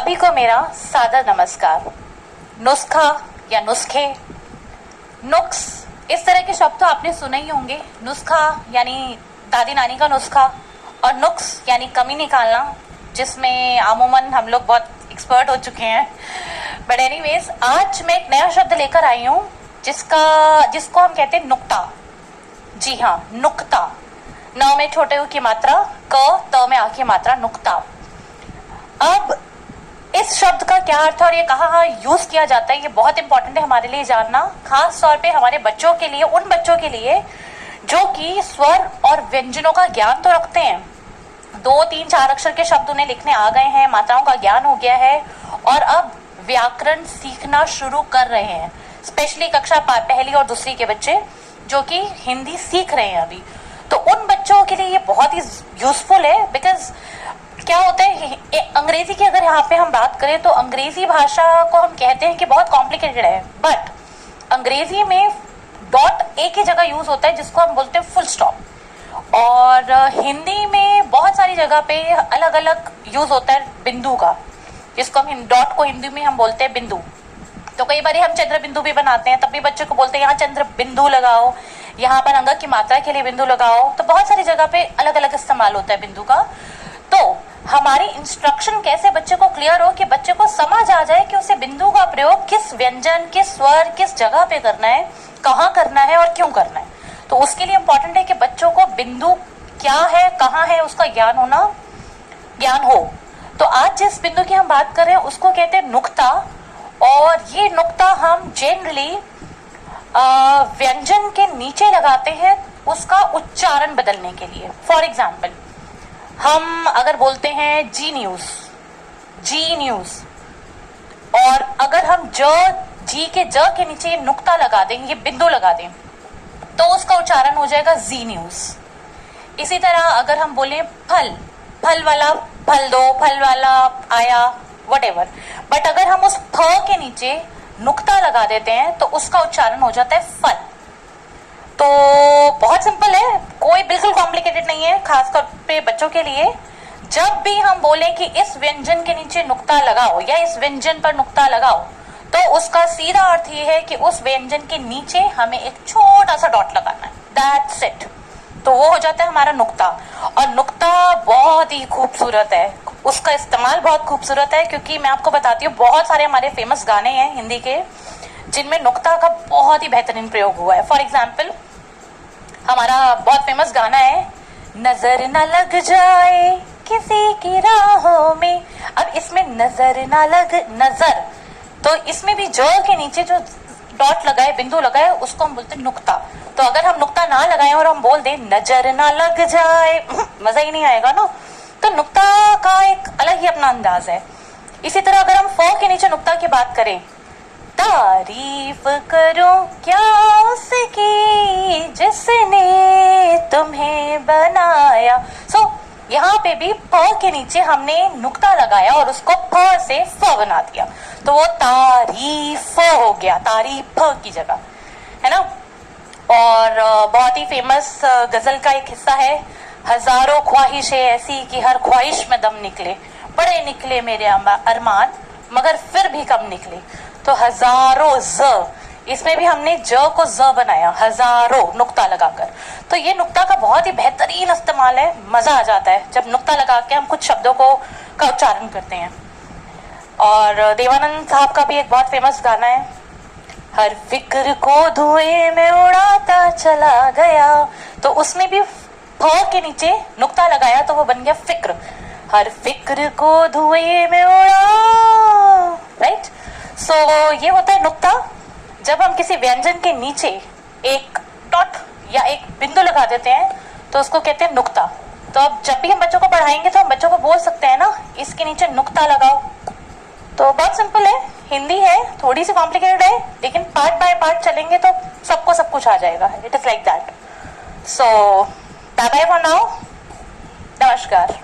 सभी को मेरा सादर नमस्कार। नुस्खा या नुस्खे, नुक्स, इस तरह के शब्द तो आपने सुने ही होंगे। नुस्खा यानी दादी नानी का नुस्खा और नुक्स यानी कमी निकालना, जिसमें अमूमन हम लोग बहुत एक्सपर्ट हो चुके हैं। बट एनीवेज, आज मैं एक नया शब्द लेकर आई हूँ जिसको हम कहते हैं नुक्ता। जी हाँ, नुक्ता। न में छोटे उ की मात्रा, क त में आ की मात्रा, नुक्ता। अब इस शब्द का क्या अर्थ है और ये कहाँ यूज किया जाता है, ये बहुत इंपॉर्टेंट है हमारे लिए जानना, खास तौर पे हमारे बच्चों के लिए, उन बच्चों के लिए जो कि स्वर और व्यंजनों का ज्ञान तो रखते हैं, 2, 3, 4 अक्षर के शब्द उन्हें लिखने आ गए हैं, मात्राओं का ज्ञान हो गया है और अब व्याकरण सीखना शुरू कर रहे हैं। स्पेशली कक्षा पहली और दूसरी के बच्चे जो कि हिंदी सीख रहे हैं अभी, तो उन बच्चों के लिए ये बहुत ही यूजफुल है। बिकॉज क्या होता है, अंग्रेजी की अगर यहाँ पे हम बात करें तो अंग्रेजी भाषा को हम कहते हैं कि बहुत कॉम्प्लिकेटेड है, बट अंग्रेजी में डॉट एक ही जगह यूज होता है जिसको हम बोलते हैं फुल स्टॉप, और हिंदी में बहुत सारी जगह पे अलग अलग यूज होता है बिंदु का, जिसको हम डॉट को हिंदी में हम बोलते हैं बिंदु। तो कई बार हम चंद्र बिंदु भी बनाते हैं, तब भी बच्चे को बोलते हैं यहाँ चंद्र बिंदु लगाओ, यहाँ पर अंग की मात्रा के लिए बिंदु लगाओ। तो बहुत सारी जगह पे अलग अलग इस्तेमाल होता है बिंदु का। तो हमारी इंस्ट्रक्शन कैसे बच्चे को क्लियर हो कि बच्चे को समझ आ जाए कि उसे बिंदु का प्रयोग किस व्यंजन, किस स्वर, किस जगह पे करना है, कहाँ करना है और क्यों करना है। तो उसके लिए इम्पोर्टेंट है कि बच्चों को बिंदु क्या है, कहाँ है, उसका ज्ञान हो। तो आज जिस बिंदु की हम बात कर रहे हैं उसको कहते हैं नुक्ता, और ये नुक्ता हम जनरली व्यंजन के नीचे लगाते हैं उसका उच्चारण बदलने के लिए। फॉर एग्जाम्पल, हम अगर बोलते हैं जी न्यूज, और अगर हम जी के नीचे ये नुक्ता लगा दें, ये बिंदु लगा दें, तो उसका उच्चारण हो जाएगा जी न्यूज। इसी तरह अगर हम बोले फल वाला फल दो, फल वाला आया, वटेवर, बट अगर हम उस फ के नीचे नुक्ता लगा देते हैं तो उसका उच्चारण हो जाता है फल। तो बहुत सिंपल है, कोई बिल्कुल कॉम्प्लिकेटेड नहीं है, खासतौर पे बच्चों के लिए। जब भी हम बोलें कि इस व्यंजन के नीचे नुक्ता लगाओ या इस व्यंजन पर नुक्ता लगाओ, तो उसका सीधा अर्थ ये है कि उस व्यंजन के नीचे हमें एक छोटा सा डॉट लगाना है, दैट्स इट। तो वो हो जाता है हमारा नुक्ता। और नुक्ता बहुत ही खूबसूरत है, उसका इस्तेमाल बहुत खूबसूरत है, क्योंकि मैं आपको बताती हूँ बहुत सारे हमारे फेमस गाने हैं हिंदी के जिनमें नुक्ता का बहुत ही बेहतरीन प्रयोग हुआ है। फॉर एग्जाम्पल, हमारा बहुत फेमस गाना है, नजर न लग जाए किसी की राहों में। अब इसमें नजर न लग, नजर, तो इसमें भी ज के नीचे जो डॉट लगाए, बिंदु लगाए, उसको हम बोलते हैं नुक्ता। तो अगर हम नुक्ता ना लगाएं और हम बोल दें नजर ना लग जाए, मजा ही नहीं आएगा ना। तो नुक्ता का एक अलग ही अपना अंदाज है। इसी तरह अगर हम फ के नीचे नुक्ता की बात करें, तारीफ करो क्या उसकी जिसने तुम्हें बनाया। सो यहाँ पे भी फ के नीचे हमने नुक्ता लगाया और उसको फ से फ बना दिया, तो वो तारीफ हो गया, तारीफ की जगह, है ना। और बहुत ही फेमस गजल का एक हिस्सा है, हजारों ख्वाहिशें ऐसी कि हर ख्वाहिश में दम निकले, बड़े निकले मेरे अरमान मगर फिर भी कम निकले। तो हजारों ज, इसमें भी हमने ज को ज बनाया, हजारों नुक्ता लगाकर। तो ये नुक्ता का बहुत ही बेहतरीन इस्तेमाल है, मजा आ जाता है जब नुक्ता लगा के हम कुछ शब्दों का उच्चारण करते हैं। और देवानंद साहब का भी एक बहुत फेमस गाना है, हर फिक्र को धुएं में उड़ाता चला गया, तो उसमें भी फ के नीचे नुक्ता लगाया तो वो बन गया फिक्र, हर फिक्र को धुएं में उड़ा, राइट। सो ये होता है नुक्ता, जब हम किसी व्यंजन के नीचे एक डॉट या एक बिंदु लगा देते हैं तो उसको कहते हैं नुक्ता। तो अब जब भी हम बच्चों को पढ़ाएंगे तो हम बच्चों को बोल सकते हैं ना, इसके नीचे नुक्ता लगाओ। तो बहुत सिंपल है, हिंदी है, थोड़ी सी कॉम्प्लिकेटेड है, लेकिन पार्ट बाय पार्ट चलेंगे तो सबको सब कुछ आ जाएगा। It is like that. So bye bye for now, नमस्कार।